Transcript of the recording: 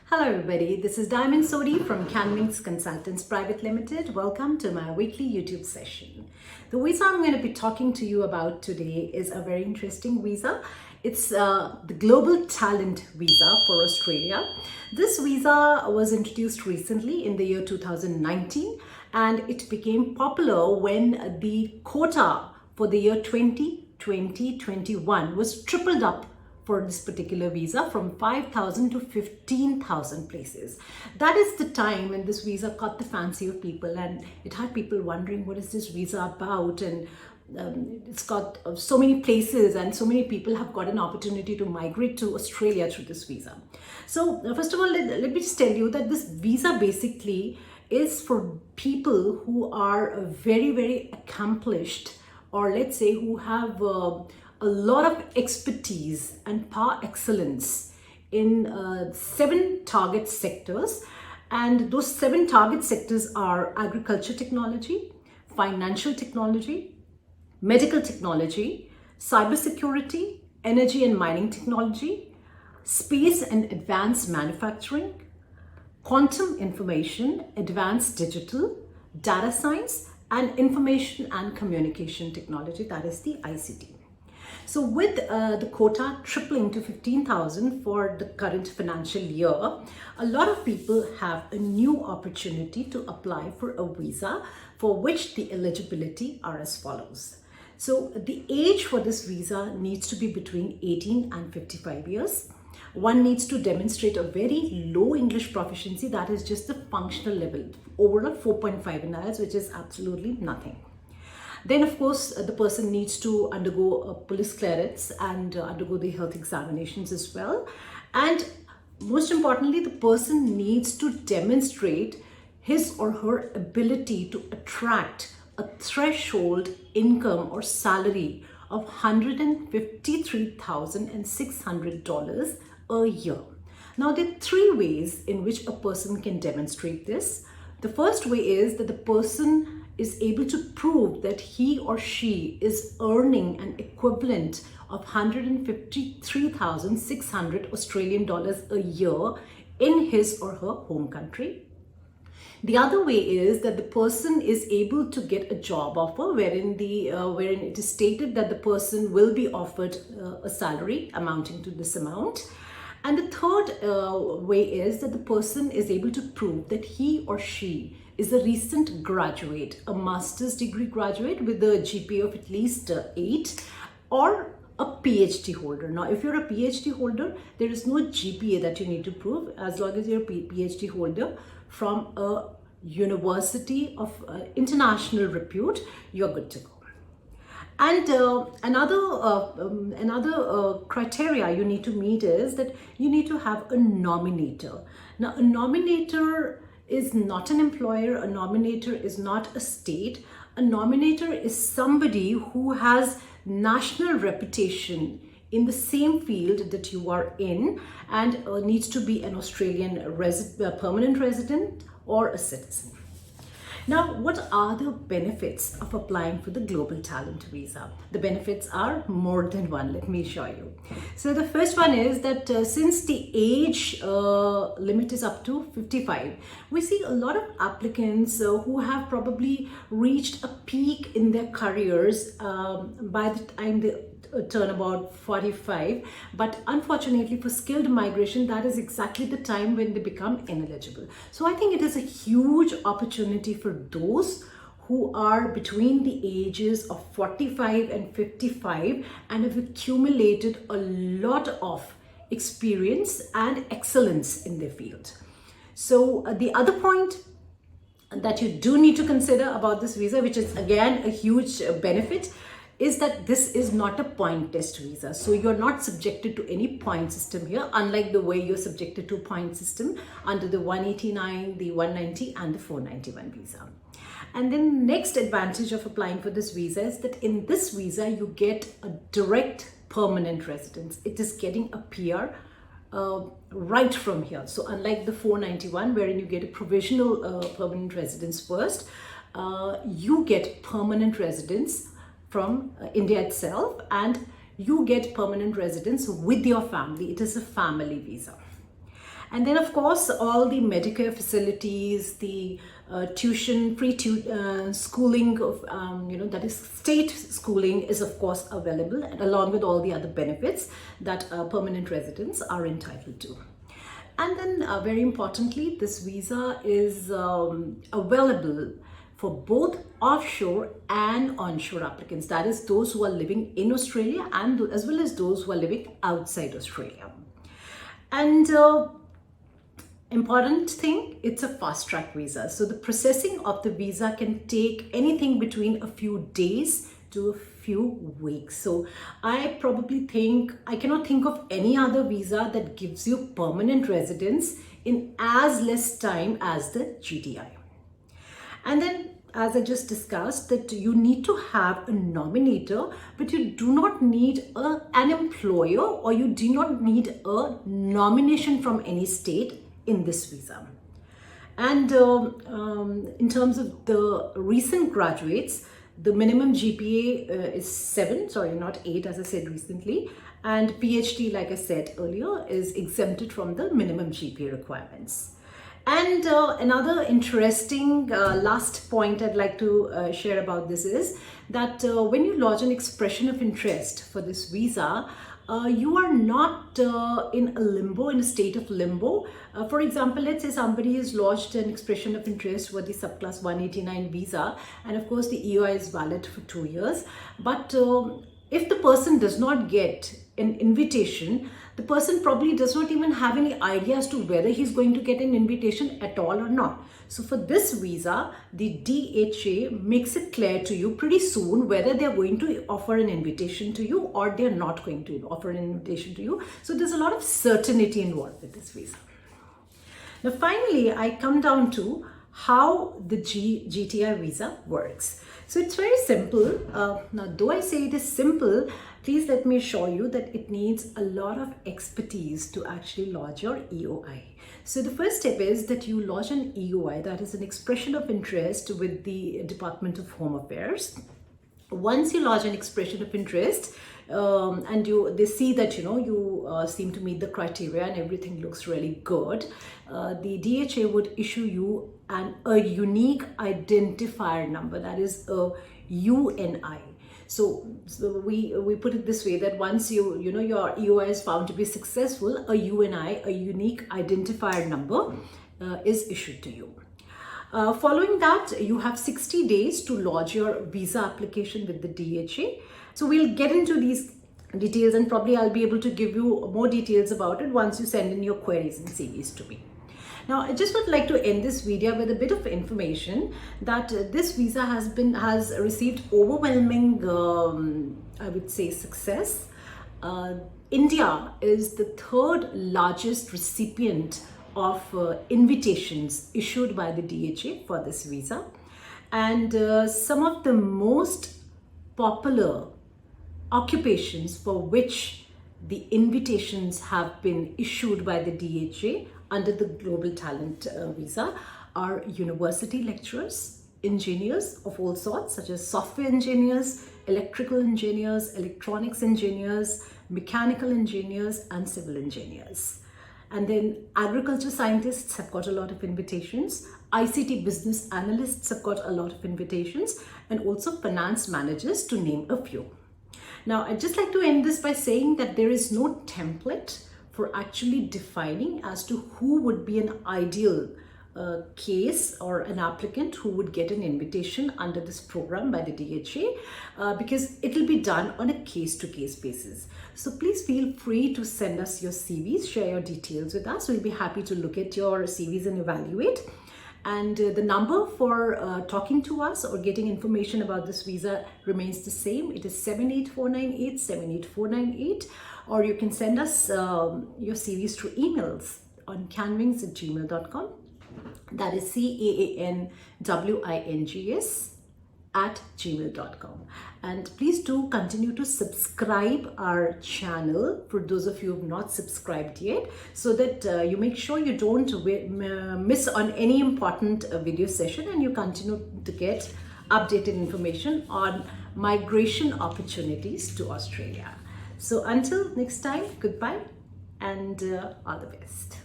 Hello everybody, this is Diamond Sodhi from CAAN Wings Consultants Private Limited. Welcome to my weekly YouTube session. The visa I'm going to be talking to you about today is a very interesting visa. It's the Global Talent Visa for Australia. This visa was introduced recently in the year 2019 and it became popular when the quota for the year 2020-21 was tripled up for this particular visa from 5,000 to 15,000 places. That is the time when this visa caught the fancy of people, and it had people wondering what is this visa about, and it's got so many places and so many people have got an opportunity to migrate to Australia through this visa. So first of all, let me just tell you that this visa basically is for people who are very accomplished, or let's say who have a lot of expertise and par excellence in 7 target sectors, and those 7 target sectors are agriculture technology, financial technology, medical technology, cybersecurity, energy and mining technology, space and advanced manufacturing, quantum information, advanced digital, data science, and information and communication technology, that is the ICT. So with the quota tripling to 15,000 for the current financial year, a lot of people have a new opportunity to apply for a visa for which the eligibility are as follows. So the age for this visa needs to be between 18 and 55 years. One needs to demonstrate a very low English proficiency, that is just the functional level, overall 4.5 in IELTS, which is absolutely nothing. Then of course the person needs to undergo a police clearance and undergo the health examinations as well. And most importantly, the person needs to demonstrate his or her ability to attract a threshold income or salary of $153,600 a year. Now there are 3 ways in which a person can demonstrate this. The first way is that the person is able to prove that he or she is earning an equivalent of 153,600 Australian dollars a year in his or her home country. The other way is that the person is able to get a job offer wherein it is stated that the person will be offered a salary amounting to this amount. And the third way is that the person is able to prove that he or she is a recent graduate, a master's degree graduate with a GPA of at least 8, or a PhD holder. Now, if you're a PhD holder, there is no GPA that you need to prove. As long as you're a PhD holder from a university of international repute, you're good to go. And another criteria you need to meet is that you need to have a nominator. Now, a nominator is not an employer, a nominator is not a state. A nominator is somebody who has national reputation in the same field that you are in and needs to be an Australian permanent resident or a citizen. Now, what are the benefits of applying for the Global Talent Visa? The benefits are more than one, let me show you. So the first one is that since the age limit is up to 55, we see a lot of applicants who have probably reached a peak in their careers by the time they turn about 45, but unfortunately for skilled migration, that is exactly the time when they become ineligible. So I think it is a huge opportunity for those who are between the ages of 45 and 55 and have accumulated a lot of experience and excellence in their field. So the other point that you do need to consider about this visa, which is again a huge benefit, is that this is not a point test visa. So you're not subjected to any point system here, unlike the way you're subjected to a point system under the 189, the 190 and the 491 visa. And then next advantage of applying for this visa is that in this visa, you get a direct permanent residence. It is getting a PR right from here. So unlike the 491, wherein you get a provisional permanent residence first, you get permanent residence from India itself, and you get permanent residence with your family. It is a family visa. And then of course all the Medicare facilities, the tuition, free schooling of, that is state schooling is of course available, and along with all the other benefits that permanent residents are entitled to. And then very importantly, this visa is available for both offshore and onshore applicants. That is those who are living in Australia and as well as those who are living outside Australia. And important thing, it's a fast track visa. So the processing of the visa can take anything between a few days to a few weeks. So I cannot think of any other visa that gives you permanent residence in as less time as the GTI. And then, as I just discussed, that you need to have a nominator, but you do not need an employer, or you do not need a nomination from any state in this visa. And in terms of the recent graduates, the minimum GPA is 7, sorry, not 8, as I said recently. And PhD, like I said earlier, is exempted from the minimum GPA requirements. And another interesting last point I'd like to share about this is that when you lodge an expression of interest for this visa, you are not in a state of limbo. For example, let's say somebody has lodged an expression of interest for the subclass 189 visa, and of course the EOI is valid for 2 years. But if the person does not get an invitation, the person probably does not even have any idea as to whether he's going to get an invitation at all or not. So for this visa, the DHA makes it clear to you pretty soon whether they're going to offer an invitation to you or they're not going to offer an invitation to you. So there's a lot of certainty involved with this visa. Now finally, I come down to how the GTI visa works. So it's very simple. Now, though I say it is simple, please let me assure you that it needs a lot of expertise to actually lodge your EOI. So the first step is that you lodge an EOI, that is an expression of interest, with the Department of Home Affairs. Once you lodge an expression of interest, and they see that you seem to meet the criteria and everything looks really good, the DHA would issue you a unique identifier number, that is a UNI. So we put it this way, that once your EOI is found to be successful, a UNI, a unique identifier number, is issued to you. Following that, you have 60 days to lodge your visa application with the DHA. So we'll get into these details, and probably I'll be able to give you more details about it once you send in your queries and CVs to me. Now, I just would like to end this video with a bit of information that this visa has received overwhelming, I would say, success. India is the third largest recipient of invitations issued by the DHA for this visa, and some of the most popular occupations for which the invitations have been issued by the DHA under the Global Talent visa are university lecturers, engineers of all sorts, such as software engineers, electrical engineers, electronics engineers, mechanical engineers, and civil engineers. And then agriculture scientists have got a lot of invitations, ICT business analysts have got a lot of invitations, and also finance managers, to name a few. Now, I'd just like to end this by saying that there is no template for actually defining as to who would be an ideal case or an applicant who would get an invitation under this program by the DHA, because it will be done on a case-to-case basis. So please feel free to send us your CVs, share your details with us. We'll be happy to look at your CVs and evaluate. And the number for talking to us or getting information about this visa remains the same. It is 78498, 78498, or you can send us your CVs through emails on CaanWings@gmail.com. That is CaanWings@gmail.com. And please do continue to subscribe our channel for those of you who have not subscribed yet, so that you make sure you don't miss on any important video session, and you continue to get updated information on migration opportunities to Australia. So until next time, goodbye and all the best.